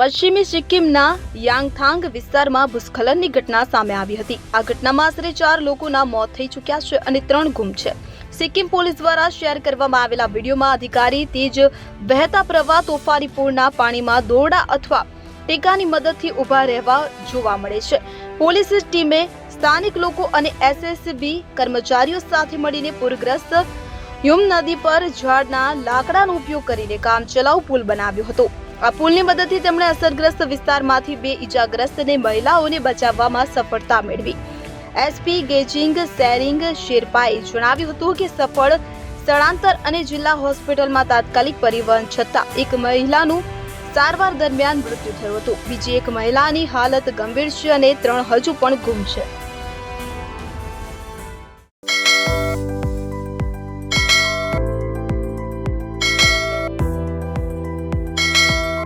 પશ્ચિમી સિક્કિમના યાંગથાંગ વિસ્તારમાં ભૂસ્ખલનની ઘટના સામે આવી હતી। આ ઘટનામાં આશરે 4 લોકોના મોત થઈ ચૂક્યા છે અને 3 ગુમ છે। સિક્કિમ પોલીસ દ્વારા શેર કરવામાં આવેલા વિડીયોમાં અધિકારી તેજ વહેતા પ્રવાહ તોફાની પૂરના પાણીમાં દોરડા અથવા ટેકાની મદદથી ઊભા રહેવા જોવા મળે છે। પોલીસ ટીમે સ્થાનિક લોકો અને એસએસબી કર્મચારીઓ સાથે મળીને પૂરગ્રસ્ત યુમ નદી પર ઝાડના લાકડાનો ઉપયોગ કરીને કામચલાઉ પુલ બનાવ્યો હતો। આ પુલની મદદથી તેમણે અસરગ્રસ્ત વિસ્તારમાંથી 2 ઈજાગ્રસ્ત મહિલાઓને બચાવવામાં સફળતા મેળવી। એસપી ગેજિંગ સેરિંગ શેરપાએ જણાવ્યું હતું કે સફળ સ્થળાંતર અને જિલ્લા હોસ્પિટલમાં તાત્કાલિક પરિવહન છતાં એક મહિલાનું સારવાર દરમિયાન મૃત્યુ થયું હતું। બીજી એક મહિલાની હાલત ગંભીર છે અને 3 હજુ પણ ગુમ છે।